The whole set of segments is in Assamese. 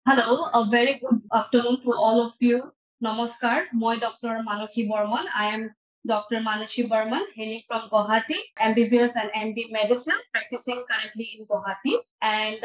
Hello, a very good afternoon to all of you. Namaskar, moi Dr. Manashi Burman. I am Dr. Manashi Burman, hailing from Guwahati, MBBS and MD Medicine, practicing currently in Guwahati. And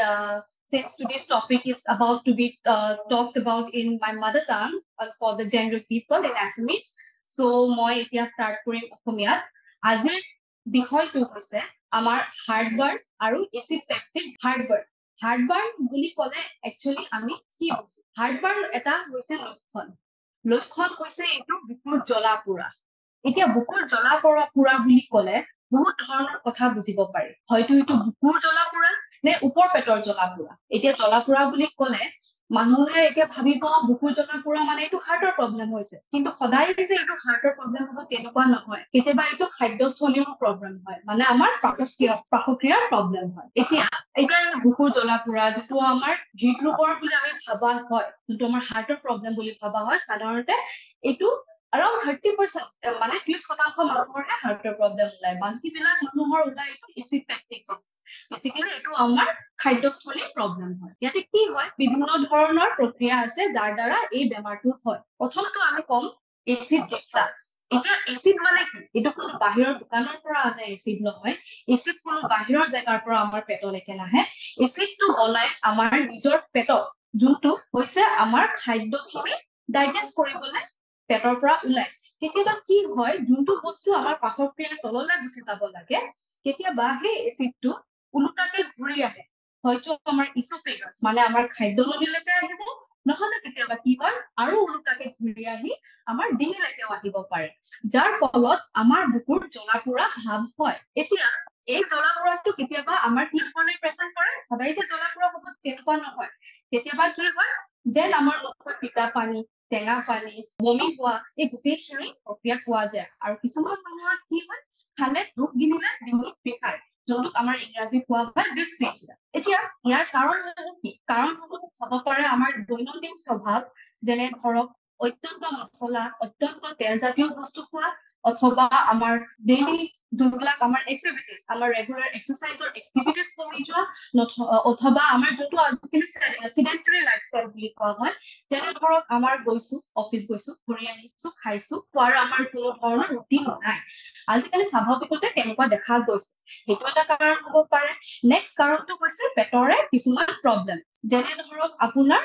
since today's topic is about to be talked about in my mother tongue for the general people in Assamese, so মই এতিয়া start কৰিম অসমীয়াত। আজিৰ বিষয়টো হৈছে আমাৰ হাৰ্টবাৰ্ন আৰু এচিড পেপটিক হাৰ্টবাৰ্ন। হাৰ্টবাৰ্ন বুলি ক'লে একচুৱেলি আমি কি বুজো? হাৰ্টবাৰ্ন এটা হৈছে লক্ষণ। লক্ষণ হৈছে এইটো বুকুৰ জ্বলা পোৰা। এতিয়া বুকুৰ জ্বলা পোৰা বুলি ক'লে বহুত ধৰণৰ কথা বুজিব পাৰি। হয়তো এইটো বুকুৰ জ্বলা পোৰা নে ওপৰ পেটৰ জ্বলা পোৰা। এতিয়া জ্বলা পোৰা বুলি ক'লে মানুহে এতিয়া ভাবিব বুকুৰ জ্বলা পোৰা মানে এইটো হাৰ্টৰ প্ৰব্লেম হৈছে। কিন্তু সদায় যে এইটো হাৰ্টৰ প্ৰব্লেম হ'ব তেনেকুৱা নহয়। কেতিয়াবা এইটো খাদ্যস্থলীৰো প্ৰব্লেম হয়। মানে আমাৰ পাকক্ৰিয়াৰ প্ৰব্লেম হয়। এতিয়া বুকুৰ জ্বলা পোৰা যিটো আমাৰ হৃদৰোগৰ বুলি আমি ভাবা হয়, যোনটো আমাৰ হাৰ্টৰ প্ৰব্লেম বুলি ভাবা হয়, সাধাৰণতে এইটো around 30% মানে 30% মানুহৰহে হাৰ্টৰ প্ৰব্লেম ওলায়। বাকীবিলাক মানুহৰ ওলাই এইটো এচিড পেপটিক বেচিকেলি এইটো আমাৰ খাদ্যস্থলীৰ প্ৰব্লেম হয়। ইয়াতে কি হয়, বিভিন্ন ধৰণৰ প্ৰক্ৰিয়া আছে যাৰ দ্বাৰা এই বেমাৰটো হয়। প্ৰথমটো আমি কম এচিড ৰিফ্লাক্স। এতিয়া এচিড মানে কি? এইটো কোনো বাহিৰৰ দোকানৰ পৰা অহা এচিড নহয়। এচিড কোনো বাহিৰৰ জেগাৰ পৰা আমাৰ পেটলৈকে নাহে। এচিডটো বনাই আমাৰ নিজৰ পেটত, যোনটো হৈছে আমাৰ খাদ্যখিনি ডাইজেষ্ট কৰিবলৈ পেটৰ পৰা ওলাই। কেতিয়াবা কি হয়, যোনটো বস্তু আমাৰ পাকক্ৰিয়াৰ তললৈ গুচি যাব লাগে, কেতিয়াবা সেই এচিডটো ওলোটাকে ঘূৰি আহে। হয়তো আমাৰ ইচোফেগাছ মানে আমাৰ খাদ্যনলীলৈকে আহিব, নহলে কেতিয়াবা কি হয় আৰু ওলোটাকে ঘূৰি আহি আমাৰ ডিঙিলৈকেও আহিব পাৰে, যাৰ ফলত আমাৰ বুকুৰ জ্বলা পোৰা ভাৱ হয়। এতিয়া এই জ্বলা পোৰাটো কেতিয়াবা আমাৰ কি ধৰণে প্ৰেজেন্ট কৰে? সদায় যে জ্বলা পোৰা হ'ব তেনেকুৱা নহয়। কেতিয়াবা কি হয়, যেন আমাৰ মুখত তিতা পানী, টেঙা পানী, বমি হোৱা, এই গোটেইখিনি প্ৰক্ৰিয়া পোৱা যায়। আৰু কিছুমান মানুহৰ কি হয়, খালে ধূপ গিলিলে ডিঙিত বিষায়, যোনটোক আমাৰ ইংৰাজীত কোৱা হয় ডিছফেজিয়া। এতিয়া ইয়াৰ কাৰণ কি? কাৰণ হ'ব পাৰে আমাৰ দৈনন্দিন স্বভাৱ, যেনে ধৰক অত্যন্ত মছলা, অত্যন্ত তেলজাতীয় বস্তু খোৱা, অথবা আমাৰ ডেইলি যোনবিলাক আমাৰ এক্টিভিটিজ, আমাৰ ৰেগুলাৰ এক্সাৰচাইজৰ এক্টিভিটিজ কমি যোৱা, অথবা আমাৰ যোনটো আজিকালি চিডেণ্টেৰী লাইফষ্টাইল বুলি কোৱা হয়, যেনে ধৰক আমাৰ গৈছো, অফিচ গৈছো, ঘূৰি আহিছো, খাইছো, খোৱাৰ আমাৰ কোনো ধৰণৰ ৰুটিন নাই। আজিকালি স্বাভাৱিকতে তেনেকুৱা দেখা গৈছে। সেইটো এটা কাৰণ হ'ব পাৰে। নেক্সট কাৰণটো হৈছে পেটৰে কিছুমান প্ৰব্লেম, যেনে ধৰক আপোনাৰ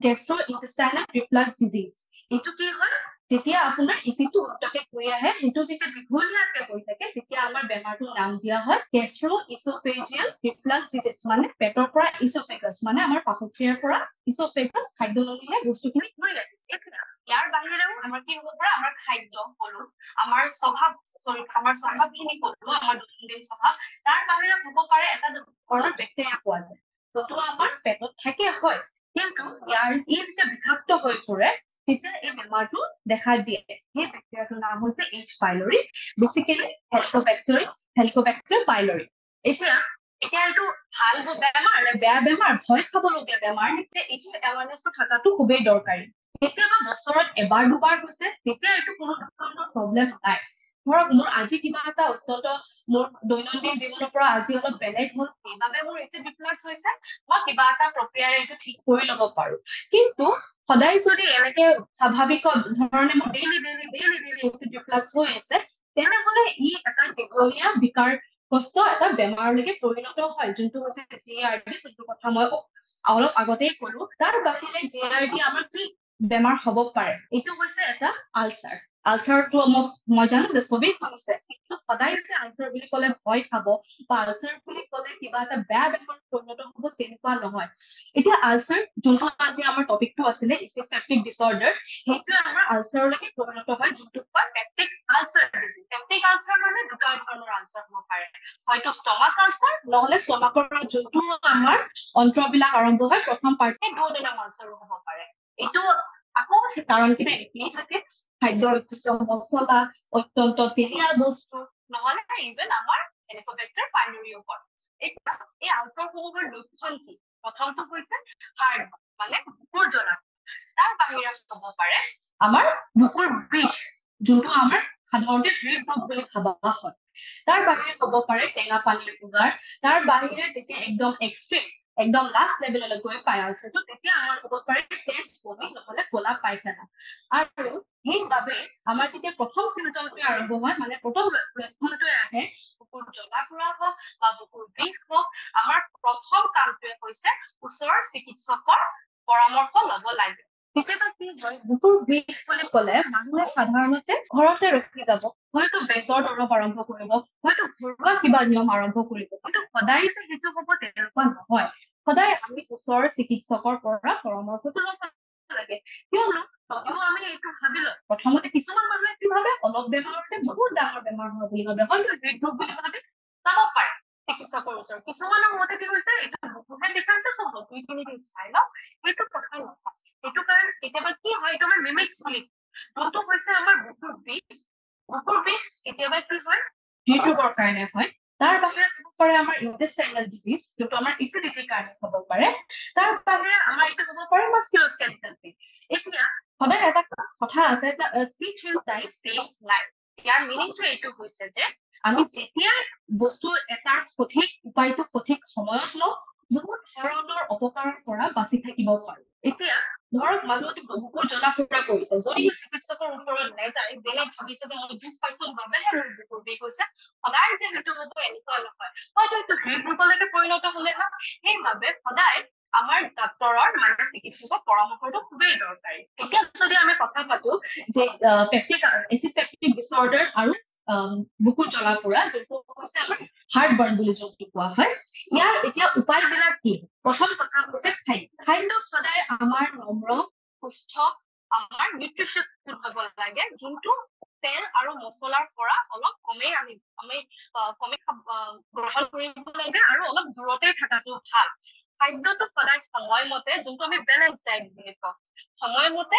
গেষ্ট্ৰ ইণ্টেষ্টাইনেল ৰিফ্লাক্স ডিজিজ। এইটো কি হয়, যেতিয়া আপোনাৰ এচিডটো উল্টাকে ঘূৰি আহে, সেইটো যেতিয়া দীঘলীয়াকে হৈ থাকে, তেতিয়া আমাৰ বেমাৰটোৰ নাম দিয়া হয় গেষ্ট্ৰ ইচোফেজিয়েল ৰিফ্লাক্স ডিজিজ। মানে পেটৰ পৰা ইচোফেগাছ মানে আমাৰ পাকক্ৰিয়াৰ পৰা ইচোফেগাছ খাদ্যনলীলে বস্তুখিনি ঘূৰি আহিছে। এতিয়া ইয়াৰ বাহিৰেও আমাৰ কি হ'ব পাৰে, আমাৰ খাদ্য কলো, আমাৰ স্বভাৱখিনি কলো, আমাৰ দৈনন্দিন স্বভাৱ, তাৰ বাহিৰে হ'ব পাৰে এটা ধৰণৰ বেক্টেৰিয়া পোৱা যায়, যোনটো আমাৰ পেটত থাকে হয়, কিন্তু ইয়াৰ ই যেতিয়া বিষাক্ত হৈ পৰে, তেতিয়া এই বেমাৰটো দেখা দিয়ে। সেই বেক্টেৰিয়াটোৰ নাম হৈছে এইচ পাইলৰি, বেচিকেলি হেলিকোবেক্টাৰ পাইলৰি। এতিয়া এতিয়া এইটো ভাল বেমাৰ নে বেয়া বেমাৰ, ভয় খাবলগীয়া বেমাৰ, এইটো এৱাৰনেছটো থকাটো খুবেই দৰকাৰী। কেতিয়াবা বছৰত এবাৰ দুবাৰ হৈছে, তেতিয়া এইটো কোনো ধৰণৰ প্ৰব্লেম নাই। ধৰক মোৰ আজি কিবা এটা অত্যন্ত মোৰ দৈনন্দিন জীৱনৰ পৰা আজি অলপ বেলেগ হ'ল, সেইবাবে মোৰ এচিড ৰিফ্লাক্স হৈছে, মই কিবা এটা প্ৰক্ৰিয়াৰে এইটো ঠিক কৰি ল'ব পাৰো। কিন্তু সদায় যদি এনেকে স্বাভাৱিক ধৰণে মোৰ ডেইলি এচিড ৰিফ্লাক্স হৈ আছে, তেনেহলে ই এটা দীঘলীয়া বিকাৰগ্ৰস্ত এটা বেমাৰলৈকে পৰিণত হয়, যোনটো হৈছে GARD, যোনটো কথা মই অলপ আগতেই কলো। তাৰ বাহিৰে GARD আমাৰ কি বেমাৰ হ'ব পাৰে? এইটো হৈছে এটা আলচাৰ। আলচাৰটো মই জানো যে চবেই শুনিছে, কিন্তু সদায় যে আলচাৰ বুলি ক'লে ভয় খাব বা আলচাৰ বুলি ক'লে কিবা এটা বেয়া বেমাৰ পৰিণত হ'ব তেনেকুৱা নহয়। এতিয়া আলচাৰ যোনটো আজি আমাৰ টপিকটো আছিলে এচিড পেপটিক ডিছঅৰ্ডাৰ, সেইটোৱে আমাৰ আলচাৰলৈকে পৰিণত হয়, যোনটো কয় পেপটিক আলচাৰ। পেপটিক আলচাৰ মানে দুটা ধৰণৰ আলচাৰ হ'ব পাৰে, হয়তো ষ্টমাক আলচাৰ, নহলে ষ্টমাকৰ পৰা যোনটো আমাৰ অন্ত্ৰবিলাক আৰম্ভ হয়, প্ৰথম পাৰ্টে ডুঅডেনাম আলচাৰো হ'ব পাৰে। এইটো আকৌ কাৰণখিনি একেই থাকে, খাদ্য মছলা, অত্যন্ত তেলীয়া বস্তু, নহলে ইভেন আমাৰ হেলিকোবেক্টাৰ পাইলৰিও হয়। এতিয়া এই আলচাৰসমূহৰ লক্ষণ কি? প্ৰথমটো হৈছে হাৰ্ট মানে বুকুৰ জ্বলা, তাৰ বাহিৰে হ'ব পাৰে আমাৰ বুকুৰ বিষ, যোনটো আমাৰ সাধাৰণতে হৃদৰোগ বুলি ভাবা হয়। তাৰ বাহিৰে হ'ব পাৰে টেঙা পানীৰ উগাৰ, তাৰ বাহিৰে যেতিয়া একদম এক্সট্ৰিম একদম লাষ্ট লেভেললৈ গৈ পাই আছে তো তেতিয়া আমাৰ হ'ব পাৰে তেজ বমি নহলে ক'লা পায়খানা আৰু সেইবাবে আমাৰ যেতিয়া প্ৰথম চিমটমটো আৰম্ভ হয় মানে প্ৰথম লক্ষণটোৱে আহে বুকুৰ জ্বলা পোৰা হওক বা বুকুৰ বিষ হওক আমাৰ প্ৰথম কামটোৱে হৈছে ওচৰৰ চিকিৎসকৰ পৰামৰ্শ ল'ব লাগে কেতিয়াবা কি হয় বুকুৰ বিষ বুলি ক'লে মানুহে সাধাৰণতে ঘৰতে ৰখি যাব হয়তো বেজৰ দৰৱ আৰম্ভ কৰিব হয়তো ঘৰুৱা কিবা নিয়ম আৰম্ভ কৰিব কিন্তু সদায় যে সেইটো হ'ব তেনেকুৱা নহয় সদায় আমি ওচৰৰ চিকিৎসকৰ পৰা পৰামৰ্শটো ল'ব লাগে কিয়নো যদিও আমি এইটো ভাবি লওঁ প্ৰথমতে কিছুমান মানুহে কি ভাবে অলপ বেমাৰতে বহুত ডাঙৰ বেমাৰ হয় বুলি ভাবে হয়তো হৃদৰোগ বুলি ভাবে যাব পাৰে চিকিৎসকৰ ওচৰত কিছুমানৰ মতে কি হৈছে এইটো বুকুহে দেখাইছে সব দুইখিনি চাই লওঁ এইটো কথা নহয় সেইটো কাৰণ কেতিয়াবা কি হয় এইটো আমাৰ মিমিক্স বুলি যোনটো হৈছে আমাৰ বুকুৰ বিষ কেতিয়াবা কি হয় হৃদৰোগৰ কাৰণে হয় তাৰ বাহিৰে হ'ব পাৰে আমাৰ ইন্টেষ্টাইনেল ডিজিজ যোনটো আমাৰ এচিডিটিৰ কাৰণে হ'ব পাৰে তাৰ বাহিৰে আমাৰ এইটো হ'ব পাৰে মাস্কুলোস্কেলেটাল পেইন এতিয়া সদায় এটা কথা আছে যে sleep in time saves life ইয়াৰ মিনিংটো এইটো হৈছে যে আমি যেতিয়া বস্তু এটাৰ সঠিক উপায়টো সঠিক সময়ত লওঁ বহুত ধৰণৰ অপকাৰৰ পৰা বাচি থাকিব পাৰো এতিয়া ধৰক মানুহটো বুকুৰ জ্বলা ফুৰা কৰিছে যদি চিকিৎসকৰ ওচৰত নাযায় যেনে ভাবিছে যে মই দুখ পাইছো বাবেহে মোৰ বুকুৰ বিষ হৈছে সদায় যে সেইটো হ'ব এনেকুৱা নহয় হয়তো এইটো হৃদৰোগলৈকে পৰিণত হলে হয় সেইবাবে সদায় আমাৰ ডাক্তৰৰ মানে চিকিৎসকৰ পৰামৰ্শটো খুবেই দৰকাৰী এতিয়া যদি আমি কথা পাতো যে এচিড পেপটিক ডিসঅৰ্ডাৰ আৰু বুকুৰ জ্বলা পোৰা যোনটো হৈছে আমাৰ হাৰ্ট বাৰ্ণ বুলি যোনটো কোৱা হয় ইয়াৰ এতিয়া উপায়বিলাক কি প্ৰথম কথা হৈছে খাদ্য সদায় আমাৰ নম্ৰ সুস্থ আমাৰ নিউট্ৰিচিয়াছ ফুড হ'ব লাগে যোনটো তেল আৰু মছলাৰ পৰা অলপ কমেই আমি কমেই গ্ৰহণ কৰিব লাগে আৰু অলপ দূৰতে থকাটো ভাল খাদ্যটো সদায় সময়মতে যোনটো আমি বেলেঞ্চ ডায়েট বুলি কওঁ সময়মতে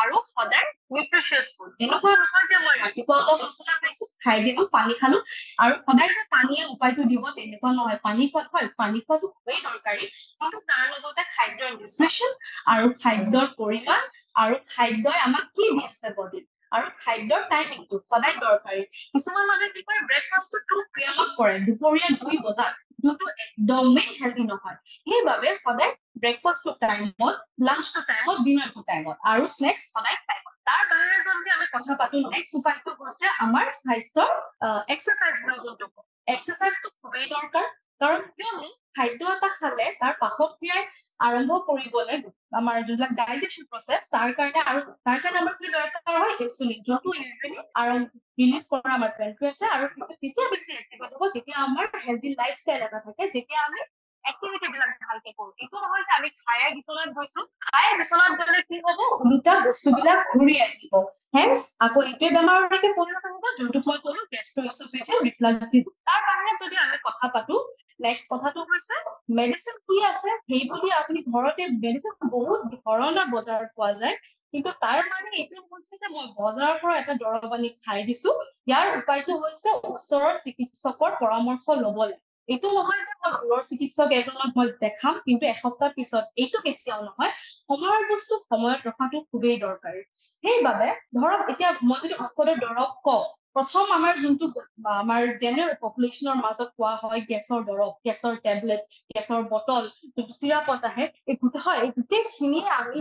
আৰু সদায় নিউট্ৰিচিয়াছ ফুড এনেকুৱা নহয় যে মই ৰাতিপুৱা অলপ মছলা খাইছো খাই দিলো পানী খালো আৰু সদায় যে পানীয়ে উপায়টো দিব তেনেকুৱা নহয় পানী খোৱা হয় পানী খোৱাটো খুবেই দৰকাৰী কিন্তু তাৰ লগতে খাদ্যৰ নিউট্ৰিচন আৰু খাদ্যৰ পৰিমাণ আৰু খাদ্যই আমাক কি দিছে বডিত আৰু খাদ্যৰ টাইমিংটো সদায় দৰকাৰী কিছুমান মানুহে কি কৰে ব্ৰেকফাষ্টটো 2 PM কৰে দুপৰীয়া 2 বজাত যোনটো একদমেই হেল্ডি নহয় সেইবাবে সদায় ব্ৰেকফাষ্টটো টাইমত লাঞ্চটো টাইমত ডিনাৰটো টাইমত আৰু স্নেক্স সদায় টাইমত তাৰ বাহিৰে যদি আমি কথা পাতো নেক্সট উপায়টো হৈছে আমাৰ স্বাস্থ্যৰ এক্সাৰচাইজ বুলি যোনটো কওঁ এক্সাৰচাইজটো খুবেই দৰকাৰ কাৰণ কিয়নো খাদ্য এটা খালে তাৰ পাচক ক্ৰিয়াই আৰম্ভ কৰিবলৈ আমাৰ যোনবিলাক ডাইজেশ্যন প্ৰচেছ তাৰ কাৰণে আমাৰ কি দৰকাৰ হয় ইনচুলিন যোনটো ইউজুৱেলি ৰিলিজ কৰা আমাৰ পেনক্ৰিয়াছে আৰু তেতিয়া বেছি এক্টিভেট হ'ব যেতিয়া আমাৰ হেল্ডি লাইফষ্টাইল এটা থাকে যেতিয়া আমি এক্টিভিটি বিলাক ভালকে কৰো এইটো নহয় যে আমি খায়ে বিচনাত গৈছো খায়ে বিচনাত গলে কি হ'ব ওলোটা বস্তুবিলাক ঘূৰি আহিব হেন্স আকৌ এইটোৱে বেমাৰলৈকে পৰিণত হ'ব যোনটো মই ক'লো গেষ্ট্ৰ'এছ'ফেজিয়েল ৰিফ্লাক্স ডিজিজ তাৰ বাহিৰে যদি আমি কথা পাতো নেক্সট কথাটো হৈছে মেডিচিন কি আছে সেইবুলি আপুনি ঘৰতে মেডিচিন বহুত ধৰণৰ বজাৰত পোৱা যায় কিন্তু তাৰ মানে এইটো হৈছে যে মই বজাৰৰ পৰা এটা দৰৱ আনি খাই দিছো ইয়াৰ উপায়টো হৈছে ওচৰৰ চিকিৎসকৰ পৰামৰ্শ ল'বলৈ এইটো নহয় যে মই দূৰৰ চিকিৎসক এজনক মই দেখাম কিন্তু এসপ্তাহ পিছত এইটো কেতিয়াও নহয় সময়ৰ বস্তু সময়ত ৰখাটো খুবেই দৰকাৰী সেইবাবে ধৰক এতিয়া মই যদি ঔষধৰ দৰৱ কওঁ প্ৰথম আমাৰ যোনটো আমাৰ জেনেৰেল পপুলেশ্যনৰ মাজত কোৱা হয় গেছৰ দৰৱ গেছৰ টেবলেট গেছৰ বটল যোনটো চিৰাপত আহে এই গোটেইখিনিয়ে আমি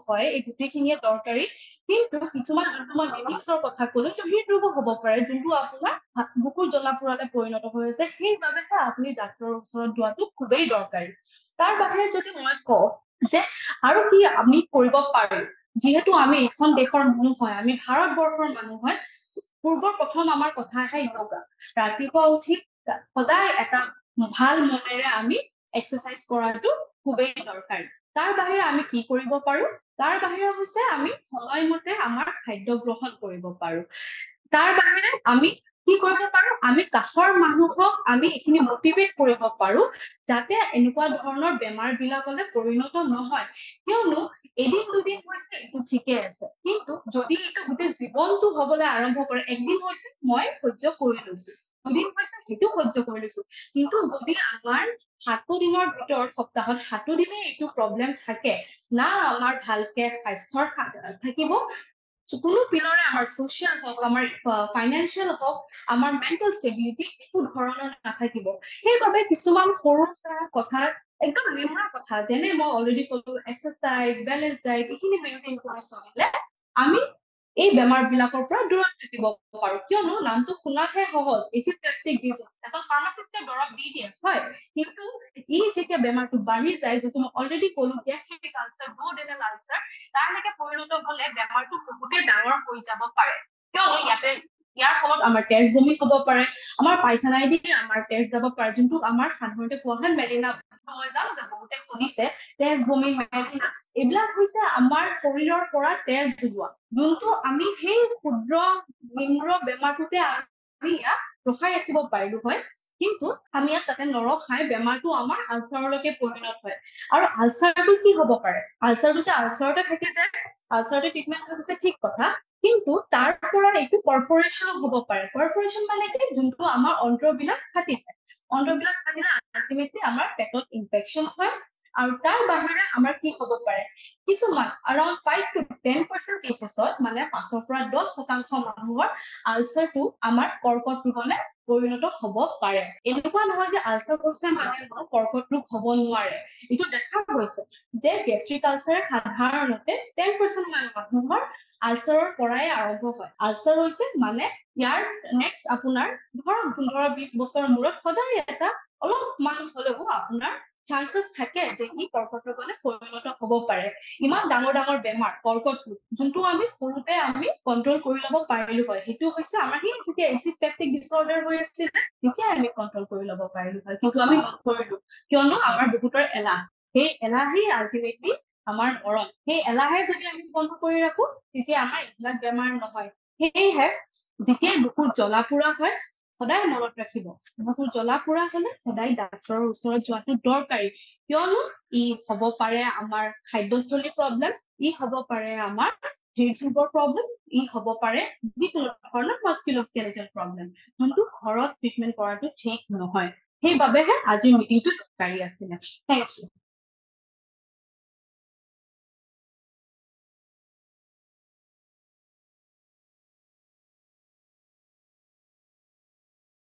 হয় এই গোটেইখিনিয়ে দৰকাৰী কিন্তু কিছুমান যোনটো মই মিমিক্সৰ কথা ক'লো সেইটো হৃদৰোগো হ'ব পাৰে যোনটো আপোনাৰ বুকুৰ জ্বলা পোৰালে পৰিণত হৈ আছে সেইবাবেহে আপুনি ডাক্তৰৰ ওচৰত যোৱাটো খুবেই দৰকাৰী তাৰ বাহিৰে যদি মই কওঁ যে আৰু কি আমি কৰিব পাৰো যিহেতু আমি এখন দেশৰ মানুহ হয় আমি ভাৰতবৰ্ষৰ মানুহ হয় পূৰ্বৰ প্ৰথম আমাৰ কথা আহে য়োগা ৰাতিপুৱা উঠি সদায় এটা ভাল মনেৰে আমি এক্সাৰচাইজ কৰাটো খুবেই দৰকাৰী তাৰ বাহিৰে আমি কি কৰিব পাৰো তাৰ বাহিৰে হৈছে আমি সময়মতে আমাৰ খাদ্য গ্ৰহণ কৰিব পাৰো তাৰ বাহিৰে আমি কি কৰিব পাৰো আমি কাষৰ মানুহক আমি এইখিনি মটিভেট কৰিব পাৰো যাতে এনেকুৱা ধৰণৰ বেমাৰ বিলাকলৈ পৰিণত নহয় কিয়নো এদিন দুদিন হৈছে এইটো ঠিকে আছে কিন্তু যদি এইটো গোটেই জীৱনটো হবলৈ আৰম্ভ কৰে একদিন হৈছে মই সহ্য কৰি লৈছো দুদিন হৈছে সেইটো সহ্য কৰি লৈছো কিন্তু যদি আমাৰ 7 দিনৰ ভিতৰত সপ্তাহত 7 দিনে এইটো প্ৰব্লেম থাকে না আমাৰ ভালকে স্বাস্থ্যৰ থাকিব কোনো পিনৰে আমাৰ সোশ্যাল হওক আমাৰ ফাইনেন্সিয়েল হওক আমাৰ মেন্টেল ষ্টেবিলিটি একো ধৰণৰ নাথাকিব সেইবাবে কিছুমান সৰু সৰু কথা একদম নিমৰা কথা যেনে মই অলৰেডি কলো এক্সাৰচাইজ বেলেঞ্চ ডায়েট এইখিনি মেইনটেইন কৰি চলিলে আমি এই বেমাৰ বিলাকৰ পৰা দূৰত থাকিব পাৰো কিয়নো নামটো শুনাতহে সহজ এচিড পেপটিক ডিজিজ এজন ফাৰ্মাচিষ্টে দৰৱ দি দিয়ে হয় কিন্তু ই যেতিয়া বেমাৰটো বাঢ়ি যায় যিটো মই অলৰেডি কলো গেষ্ট্ৰিক আলচাৰ দুঅডেনাল আলচাৰ তাৰলৈকে পৰিণত হলে বেমাৰটো বহুতে ডাঙৰ হৈ যাব পাৰে কিয়নো ইয়াৰ ফলত আমাৰ তেজ বমি হ'ব পাৰে আমাৰ পায়খানাইদি আমাৰ তেজ যাব পাৰে যোনটো আমাৰ সাধাৰণতে কোৱা হয় মেলিনা মই জানো যে বহুতে শুনিছে তেজ বমি মেলিনা এইবিলাক হৈছে আমাৰ শৰীৰৰ পৰা তেজ যোৱা যোনটো আমি সেই ক্ষুদ্ৰ নিম্ন বেমাৰটোতে আমি ইয়াক ৰখাই ৰাখিব পাৰিলো হয় কিন্তু আমি ইয়াত তাতে নৰখাই বেমাৰটো আমাৰ আলচাৰলৈকে পৰিণত হয় আৰু আলচাৰটো কি হ'ব পাৰে আলচাৰটো যে আলচাৰতে থাকে যে আলচাৰতে ট্ৰিটমেণ্ট হৈছে ঠিক কথা কিন্তু তাৰ পৰা এইটো পাৰফৰেশ্যন হ'ব পাৰে পাৰফৰেশ্যন মানে কি যোনটো আমাৰ অন্ত্ৰবিলাক ফাটি যায় অন্ত্ৰবিলাক ফাটিলে আলটিমেটলি আমাৰ পেটত ইনফেকশ্যন হয় আৰু তাৰ বাহিৰে আমাৰ কি হ'ব পাৰে কিছুমান around 5 to 10% কেছেছত মানে 5 পৰা 10% মানুহৰ আলচাৰটো আমাৰ কৰ্কট ৰোগলে পৰিণত হ'ব পাৰে এনেকুৱা নহয় যে আলচাৰ হৈছে মানে কৰ্কট ৰোগ হ'ব নোৱাৰে এইটো দেখা গৈছে যে গেষ্ট্ৰিক আলচাৰ সাধাৰণতে 10% মানুহৰ আলচাৰৰ পৰাই আৰম্ভ হয় আলচাৰ হৈছে মানে ইয়াৰ নেক্সট আপোনাৰ ধৰক 15-20 বছৰ মূৰত সদায় এটা অলপমান হলেও আপোনাৰ চান্সেছ থাকে যে ই কৰ্কট ৰোগলৈ পৰিণত হ'ব পাৰে ইমান ডাঙৰ ডাঙৰ বেমাৰ কৰ্কট ৰোগ যোনটো আমি সৰুতে আমি কন্ট্ৰল কৰি ল'ব পাৰিলো হয় সেইটো হৈছে আমাৰ সেই যেতিয়া এচিড পেপটিক ডিসঅৰ্ডাৰ হৈ আছিল তেতিয়া আমি কন্ট্ৰল কৰি ল'ব পাৰিলো হয় কিন্তু আমি নকৰিলো কিয়নো আমাৰ বহুতৰ এলাহ সেই এলাহেই আলটিমেটলি আমাৰ মৰণ সেই এলাহে যদি আমি বন্ধ কৰি ৰাখো তেতিয়া আমাৰ এইবিলাক বেমাৰ নহয় সেয়েহে যেতিয়া বুকুৰ জ্বলা পোৰা হয় সদায় মনত ৰাখিব বুকুৰ জ্বলা পোৰা হলে সদায় ডাক্তৰৰ ওচৰত যোৱাটো দৰকাৰী কিয়নো ই হ'ব পাৰে আমাৰ খাদ্যস্থলীৰ প্ৰব্লেম ই হ'ব পাৰে আমাৰ হৃদৰোগৰ প্ৰব্লেম ই হ'ব পাৰে যিকোনো ধৰণৰ মাস্কুলোস্কেলেটাল প্ৰব্লেম যোনটো ঘৰত ট্ৰিটমেণ্ট কৰাটো ঠিক নহয় সেইবাবেহে আজিৰ মিটিংটো দৰকাৰী আছিলে থেংক ইউ